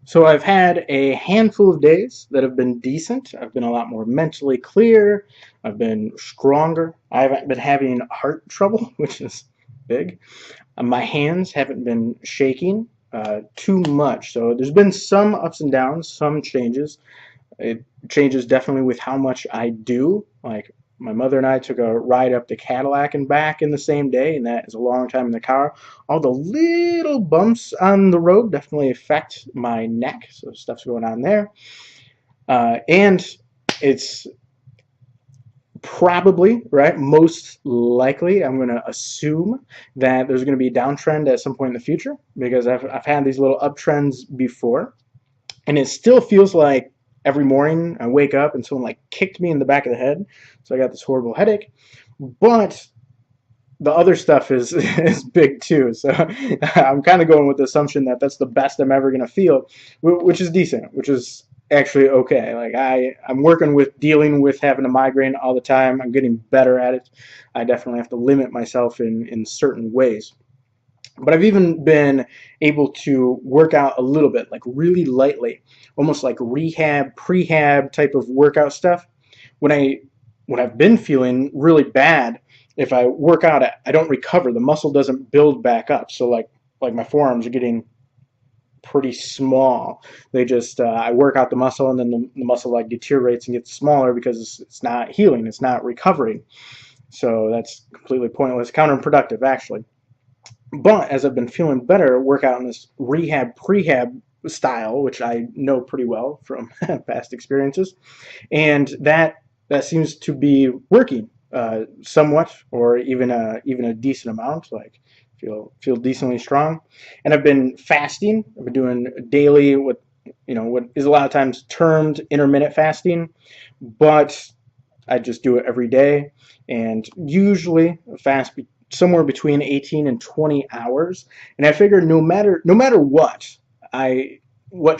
So I've had a handful of days that have been decent. I've been a lot more mentally clear. I've been stronger. I haven't been having heart trouble, which is big. My hands haven't been shaking too much. So there's been some ups and downs, some changes. It changes definitely with how much I do. Like my mother and I took a ride up to Cadillac and back in the same day, and that is a long time in the car. All the little bumps on the road definitely affect my neck, so stuff's going on there. And it's probably, right, most likely, I'm going to assume that there's going to be a downtrend at some point in the future because I've had these little uptrends before. And it still feels like every morning I wake up and someone like kicked me in the back of the head. So I got this horrible headache. But the other stuff is is big too. So I'm kind of going with the assumption that that's the best I'm ever going to feel, which is decent, which is actually okay. Like I'm working with dealing with having a migraine all the time. I'm getting better at it. I definitely have to limit myself in certain ways. But I've even been able to work out a little bit, like really lightly, almost like rehab, prehab type of workout stuff. When I when I've been feeling really bad, if I work out, I don't recover. The muscle doesn't build back up. So like my forearms are getting pretty small. They just I work out the muscle and then the muscle like deteriorates and gets smaller because it's not healing, it's not recovering. So that's completely pointless, counterproductive actually. But as I've been feeling better, work out in this rehab prehab style, which I know pretty well from past experiences, and that seems to be working somewhat, or even a decent amount. Like feel decently strong, and I've been fasting. I've been doing daily what is a lot of times termed intermittent fasting, but I just do it every day, and usually fast somewhere between 18 and 20 hours. And I figure no matter what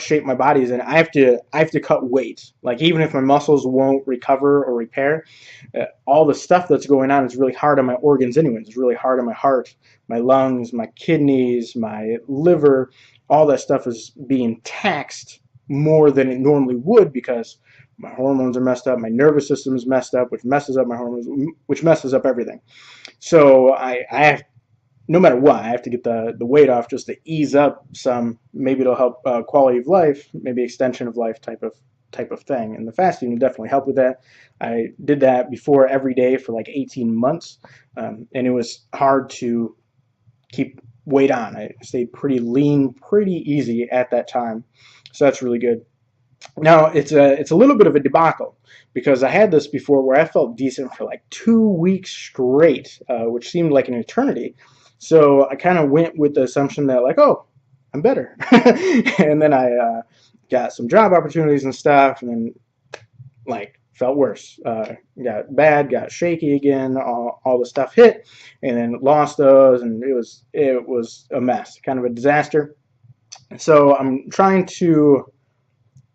shape my body is in, I have to cut weight. Like even if my muscles won't recover or repair, all the stuff that's going on is really hard on my organs anyway. It's really hard on my heart, my lungs, my kidneys, my liver. All that stuff is being taxed more than it normally would because my hormones are messed up, my nervous system is messed up, which messes up my hormones, which messes up everything. So I have, no matter what, I have to get the weight off just to ease up some. Maybe it'll help quality of life, maybe extension of life type of thing. And the fasting will definitely help with that. I did that before every day for like 18 months, and it was hard to keep weight on. I stayed pretty lean, pretty easy at that time. So that's really good. Now it's a little bit of a debacle because I had this before where I felt decent for like 2 weeks straight, which seemed like an eternity. So I kind of went with the assumption that like, oh, I'm better, and then I got some job opportunities and stuff, and then like felt worse. Got bad, got shaky again. All the stuff hit, and then lost those, and it was a mess, kind of a disaster. So I'm trying to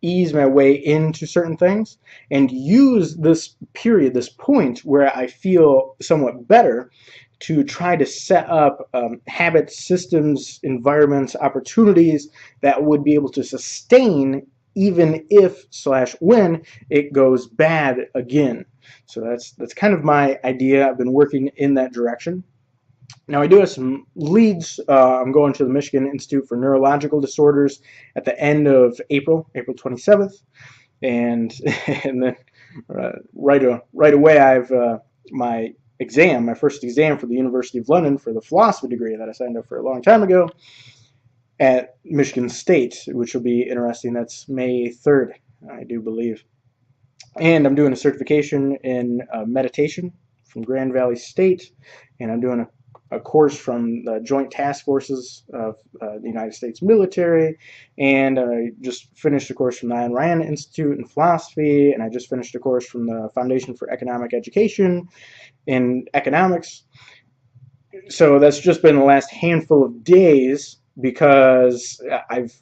ease my way into certain things and use this period, this point where I feel somewhat better to try to set up habits, systems, environments, opportunities that would be able to sustain even if slash when it goes bad again. So that's kind of my idea. I've been working in that direction. Now, I do have some leads. I'm going to the Michigan Institute for Neurological Disorders at the end of April, April 27th. And, and then right away, I've my first exam for the University of London for the philosophy degree that I signed up for a long time ago at Michigan State, which will be interesting. That's May 3rd, I do believe. And I'm doing a certification in meditation from Grand Valley State, and I'm doing a course from the Joint Task Forces of the United States military, and I just finished a course from the Ayn Rand Institute in philosophy, and I just finished a course from the Foundation for Economic Education in economics. So that's just been the last handful of days because I've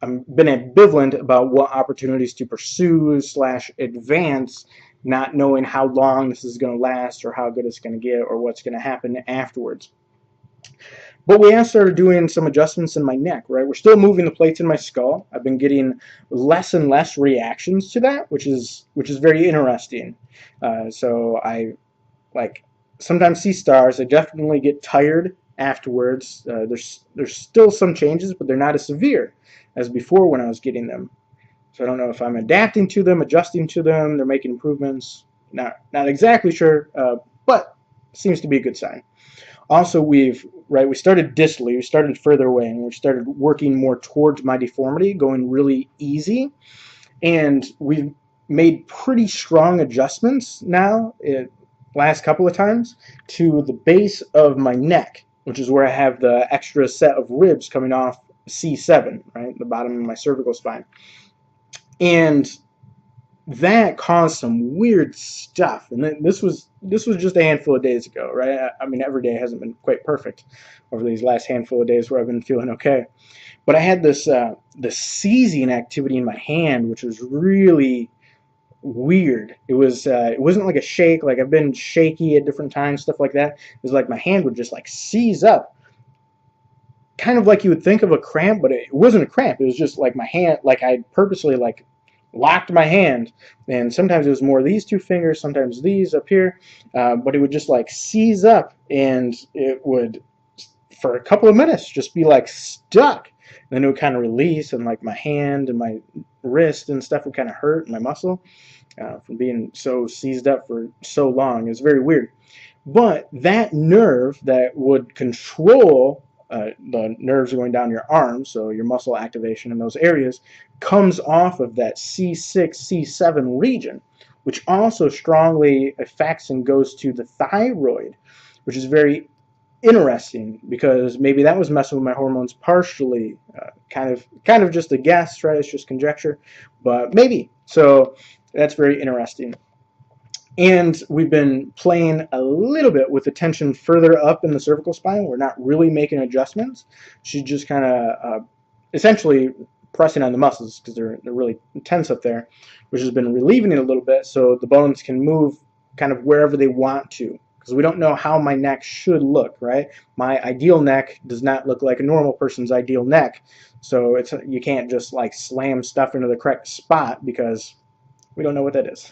been ambivalent about what opportunities to pursue slash advance, not knowing how long this is going to last or how good it's going to get or what's going to happen afterwards. But we have started doing some adjustments in my neck, right? We're still moving the plates in my skull. I've been getting less and less reactions to that, which is very interesting. So I like sometimes see stars. I definitely get tired afterwards. There's still some changes, but they're not as severe as before when I was getting them. So I don't know if I'm adapting to them, adjusting to them. They're making improvements. Not exactly sure, but seems to be a good sign. Also, we started distally, we started further away, and we started working more towards my deformity, going really easy, and we've made pretty strong adjustments now, last couple of times, to the base of my neck, which is where I have the extra set of ribs coming off C7, right, the bottom of my cervical spine. And that caused some weird stuff, and this was just a handful of days ago, right? I mean, every day hasn't been quite perfect over these last handful of days where I've been feeling okay, but I had this seizing activity in my hand, which was really weird. It wasn't like a shake, like I've been shaky at different times, stuff like that. It was like my hand would just like seize up, kind of like you would think of a cramp, but it wasn't a cramp. It was just like my hand, like I purposely like locked my hand, and sometimes it was more these two fingers, sometimes these up here, but it would just like seize up, and it would for a couple of minutes just be like stuck, and then it would kind of release, and like my hand and my wrist and stuff would kind of hurt, my muscle, from being so seized up for so long. It was very weird. But that nerve that would control the nerves going down your arms, so your muscle activation in those areas, comes off of that C6, C7 region, which also strongly affects and goes to the thyroid, which is very interesting because maybe that was messing with my hormones partially, kind of just a guess, right? It's just conjecture, but maybe. So that's very interesting. And we've been playing a little bit with the tension further up in the cervical spine. We're not really making adjustments. She's just kind of essentially pressing on the muscles because they're really tense up there, which has been relieving it a little bit so the bones can move kind of wherever they want to. Because we don't know how my neck should look, right? My ideal neck does not look like a normal person's ideal neck. So you can't just like slam stuff into the correct spot because we don't know what that is.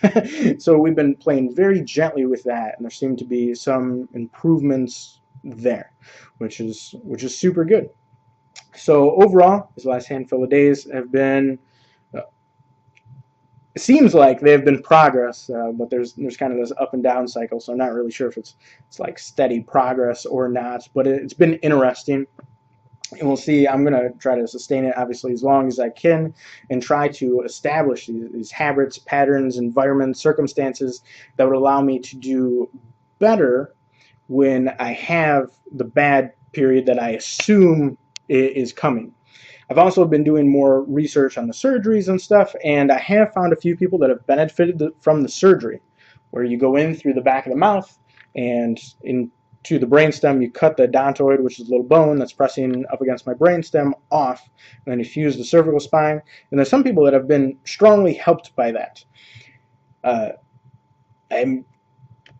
So we've been playing very gently with that, and there seem to be some improvements there, which is super good. So overall, this last handful of days have been, it seems like they have been progress, but there's kind of this up and down cycle, so I'm not really sure if it's like steady progress or not, but it's been interesting. And we'll see. I'm going to try to sustain it, obviously, as long as I can, and try to establish these habits, patterns, environments, circumstances that would allow me to do better when I have the bad period that I assume is coming. I've also been doing more research on the surgeries and stuff, and I have found a few people that have benefited from the surgery, where you go in through the back of the mouth and into the brainstem, you cut the odontoid, which is a little bone that's pressing up against my brainstem, off, and then you fuse the cervical spine. And there's some people that have been strongly helped by that. And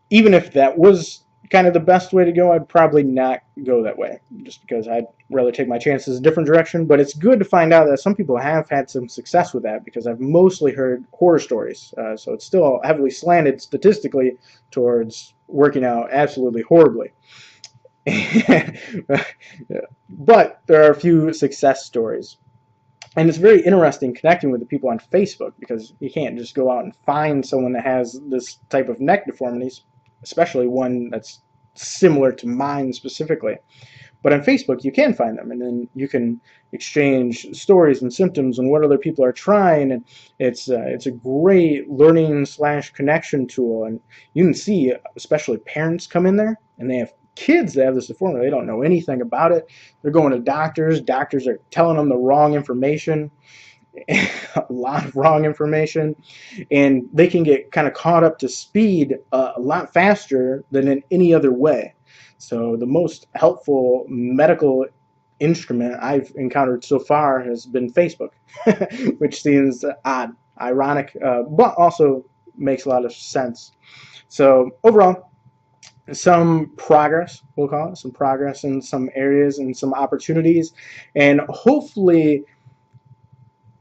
even if that was kind of the best way to go, I'd probably not go that way, just because I'd rather take my chances a different direction. But it's good to find out that some people have had some success with that, because I've mostly heard horror stories. So it's still heavily slanted statistically towards working out absolutely horribly. But there are a few success stories. And it's very interesting connecting with the people on Facebook, because you can't just go out and find someone that has this type of neck deformities, especially one that's similar to mine specifically. But on Facebook, you can find them, and then you can exchange stories and symptoms and what other people are trying. And it's a great learning / connection tool. And you can see, especially parents come in there, and they have kids that have this deformity. They don't know anything about it. They're going to doctors. Doctors are telling them the wrong information, a lot of wrong information, and they can get kind of caught up to speed a lot faster than in any other way. So the most helpful medical instrument I've encountered so far has been Facebook, which seems odd, ironic, but also makes a lot of sense. So overall, some progress, we'll call it, some progress in some areas and some opportunities, and hopefully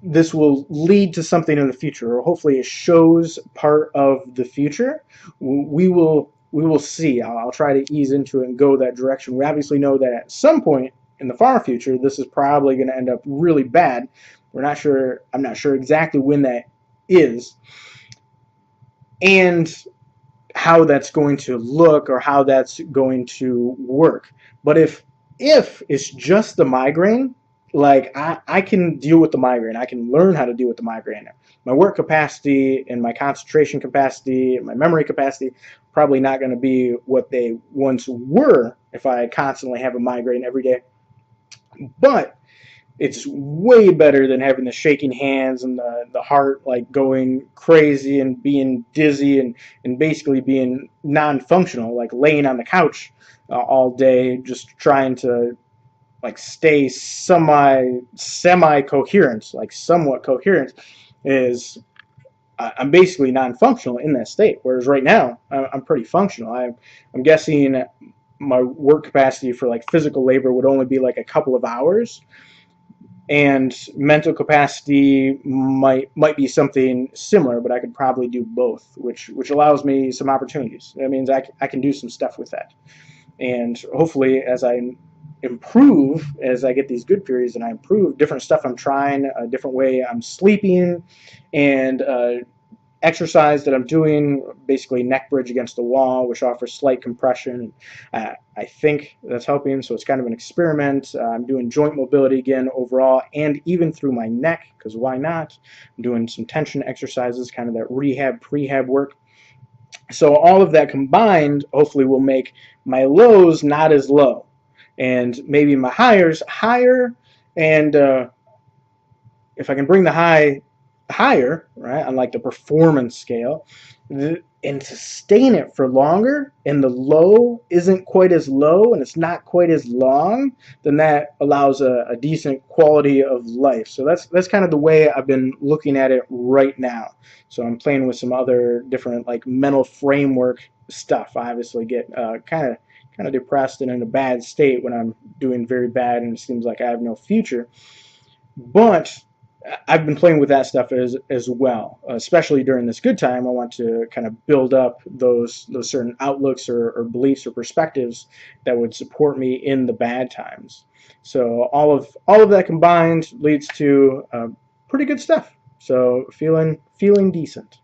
this will lead to something in the future, or hopefully it shows part of the future. We will see. I'll try to ease into it and go that direction. We obviously know that at some point in the far future, this is probably going to end up really bad. We're not sure. I'm not sure exactly when that is, and how that's going to look or how that's going to work. But if it's just the migraine, like I can deal with the migraine. I can learn how to deal with the migraine. My work capacity and my concentration capacity and my memory capacity probably not going to be what they once were if I constantly have a migraine every day. But it's way better than having the shaking hands and the heart like going crazy and being dizzy and basically being non-functional, like laying on the couch all day just trying to like stay semi coherent, like somewhat coherent. Is I'm basically non-functional in that state, whereas right now I'm pretty functional. I'm guessing my work capacity for like physical labor would only be like a couple of hours, and mental capacity might be something similar, but I could probably do both, which allows me some opportunities. That means I can do some stuff with that, and hopefully as I improve, as I get these good periods and I improve, different stuff I'm trying, a different way I'm sleeping, and exercise that I'm doing, basically neck bridge against the wall, which offers slight compression. I think that's helping, so it's kind of an experiment. I'm doing joint mobility again overall, and even through my neck, because why not? I'm doing some tension exercises, kind of that rehab, prehab work. So all of that combined, hopefully, will make my lows not as low, and maybe my highs higher, and if I can bring the high higher, right, on like the performance scale, and sustain it for longer, and the low isn't quite as low and it's not quite as long, then that allows a decent quality of life. So that's kind of the way I've been looking at it right now. So I'm playing with some other different like mental framework stuff. I obviously get kind of depressed and in a bad state when I'm doing very bad and it seems like I have no future. But I've been playing with that stuff as well, especially during this good time. I want to kind of build up those certain outlooks or beliefs or perspectives that would support me in the bad times. So all of that combined leads to pretty good stuff. So feeling decent.